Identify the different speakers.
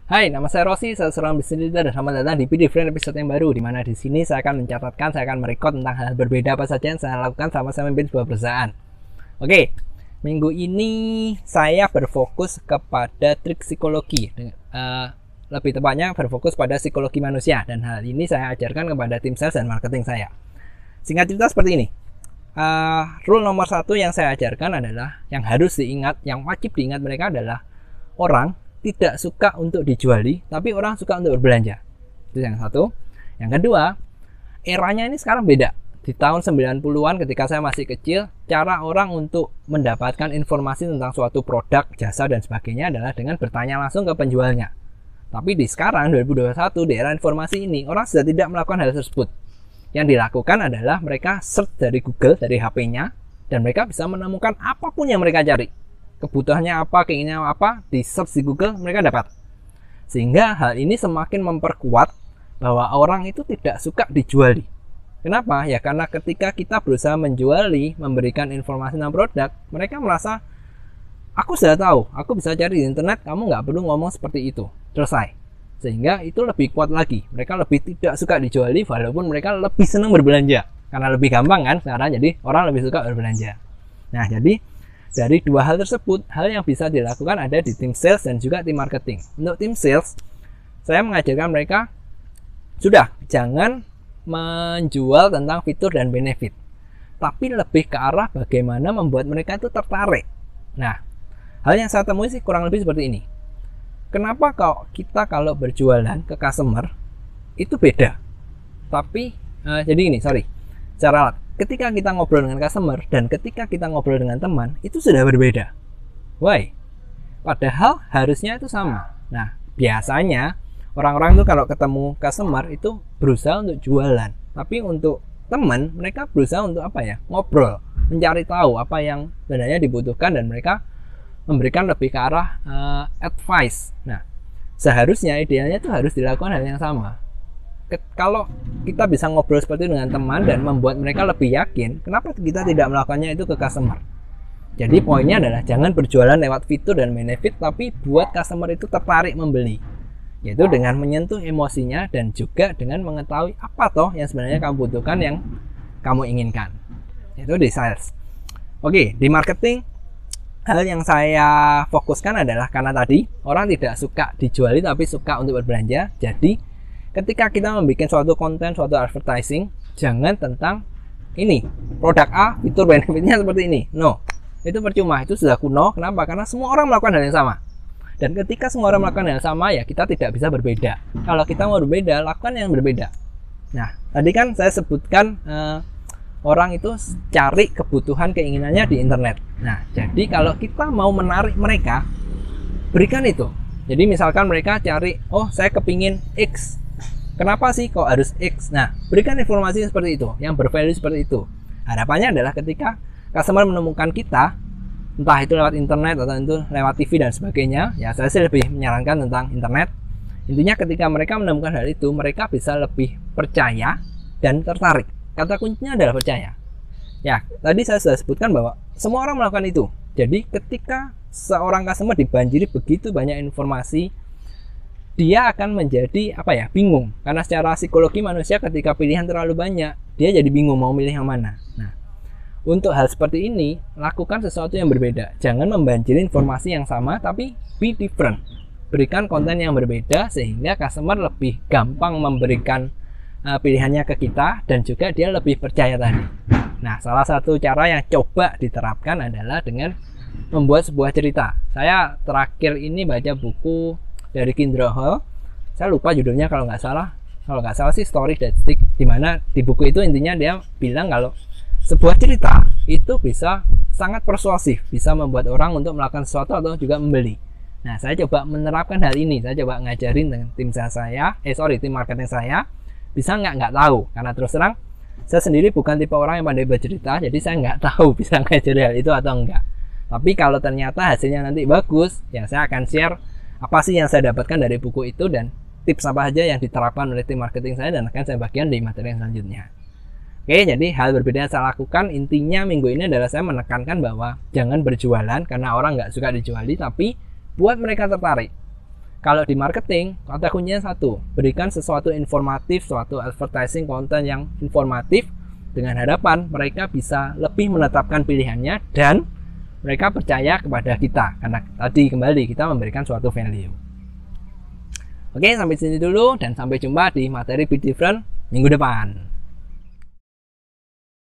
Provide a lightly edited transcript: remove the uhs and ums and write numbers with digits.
Speaker 1: Hai, nama saya Rossi, saya seorang business leader dan selamat datang di Be Different episode yang baru, di mana di sini saya akan mencatatkan, saya akan merekod tentang hal berbeda apa saja yang saya lakukan selama saya memimpin sebuah perusahaan. Oke, minggu ini saya berfokus kepada trik psikologi, lebih tepatnya berfokus pada psikologi manusia, dan hal ini saya ajarkan kepada tim sales dan marketing saya. Singkat cerita seperti ini. Rule nomor 1 yang saya ajarkan adalah, yang harus diingat, yang wajib diingat mereka adalah orang tidak suka untuk dijuali, tapi orang suka untuk berbelanja. Itu yang satu. Yang kedua, eranya ini sekarang beda. Di tahun 90-an ketika saya masih kecil, cara orang untuk mendapatkan informasi tentang suatu produk, jasa, dan sebagainya adalah dengan bertanya langsung ke penjualnya. Tapi di sekarang, 2021, di era informasi ini, orang sudah tidak melakukan hal tersebut. Yang dilakukan adalah mereka search dari Google, dari HP-nya, dan mereka bisa menemukan apapun yang mereka cari. Kebutuhannya apa, keinginannya apa, di search di Google mereka dapat. Sehingga hal ini semakin memperkuat bahwa orang itu tidak suka dijuali. Kenapa? Ya karena ketika kita berusaha menjuali, memberikan informasi tentang produk, mereka merasa, aku sudah tahu, aku bisa cari di internet, kamu nggak perlu ngomong seperti itu. Selesai. Sehingga itu lebih kuat lagi. Mereka lebih tidak suka dijuali, walaupun mereka lebih senang berbelanja. Karena lebih gampang kan sekarang, jadi orang lebih suka berbelanja. Nah, jadi dari dua hal tersebut, hal yang bisa dilakukan ada di tim sales dan juga tim marketing. Untuk tim sales, saya mengajarkan mereka, sudah, jangan menjual tentang fitur dan benefit, tapi lebih ke arah bagaimana membuat mereka itu tertarik. Nah, hal yang saya temui sih kurang lebih seperti ini. Kenapa kalau berjualan ke customer, itu beda. Tapi, ketika kita ngobrol dengan customer dan ketika kita ngobrol dengan teman, itu sudah berbeda. Why? Padahal harusnya itu sama. Nah, biasanya orang-orang itu kalau ketemu customer itu berusaha untuk jualan. Tapi untuk teman, mereka berusaha untuk ngobrol, mencari tahu apa yang sebenarnya dibutuhkan dan mereka memberikan lebih ke arah advice. Nah, seharusnya idealnya itu harus dilakukan hal yang sama. Kalau kita bisa ngobrol seperti itu dengan teman dan membuat mereka lebih yakin, kenapa kita tidak melakukannya itu ke customer? Jadi poinnya adalah jangan berjualan lewat fitur dan benefit, tapi buat customer itu tertarik membeli, yaitu dengan menyentuh emosinya dan juga dengan mengetahui apa toh yang sebenarnya kamu butuhkan, yang kamu inginkan. Itu di sales. Oke, di marketing, hal yang saya fokuskan adalah karena tadi orang tidak suka dijuali tapi suka untuk berbelanja. Jadi ketika kita membuat suatu konten, suatu advertising, jangan tentang ini produk A, fitur benefitnya seperti ini. No, itu percuma, itu sudah kuno. Kenapa? Karena semua orang melakukan hal yang sama. Dan ketika semua orang melakukan hal yang sama, ya kita tidak bisa berbeda. Kalau kita mau berbeda, lakukan yang berbeda. Nah, tadi kan saya sebutkan orang itu cari kebutuhan keinginannya di internet. Nah, jadi kalau kita mau menarik mereka, berikan itu. Jadi misalkan mereka cari, oh saya kepingin X. Kenapa sih kok harus X? Nah, berikan informasi seperti itu, yang bervalue seperti itu. Harapannya adalah ketika customer menemukan kita, entah itu lewat internet atau itu lewat TV dan sebagainya, ya saya sih lebih menyarankan tentang internet. Intinya ketika mereka menemukan hal itu, mereka bisa lebih percaya dan tertarik. Kata kuncinya adalah percaya. Ya, tadi saya sudah sebutkan bahwa semua orang melakukan itu. Jadi ketika seorang customer dibanjiri begitu banyak informasi, dia akan menjadi bingung. Karena secara psikologi manusia ketika pilihan terlalu banyak, dia jadi bingung mau milih yang mana. Nah, untuk hal seperti ini, lakukan sesuatu yang berbeda. Jangan membanjiri informasi yang sama, tapi be different. Berikan konten yang berbeda sehingga customer lebih gampang memberikan pilihannya ke kita dan juga dia lebih percaya tadi. Nah, salah satu cara yang coba diterapkan adalah dengan membuat sebuah cerita. Saya terakhir ini baca buku dari Kindra Hall. Saya lupa judulnya kalau nggak salah sih Story That Stick, dimana di buku itu intinya dia bilang kalau sebuah cerita itu bisa sangat persuasif, bisa membuat orang untuk melakukan sesuatu atau juga membeli. Nah, saya coba menerapkan hal ini. Saya coba ngajarin dengan tim marketing saya. Bisa nggak tahu, karena terus terang saya sendiri bukan tipe orang yang pandai bercerita, jadi saya nggak tahu bisa ngajarin hal itu atau enggak. Tapi kalau ternyata hasilnya nanti bagus, ya saya akan share apa sih yang saya dapatkan dari buku itu dan tips apa aja yang diterapkan oleh tim marketing saya, dan akan saya bagikan di materi yang selanjutnya. Oke, jadi hal berbeda yang saya lakukan intinya minggu ini adalah saya menekankan bahwa jangan berjualan karena orang nggak suka dijuali, tapi buat mereka tertarik. Kalau di marketing, kata kuncinya satu, berikan sesuatu informatif, suatu advertising konten yang informatif dengan harapan mereka bisa lebih menetapkan pilihannya dan mereka percaya kepada kita karena tadi kembali kita memberikan suatu value. Oke, sampai sini dulu dan sampai jumpa di materi Be Different minggu depan.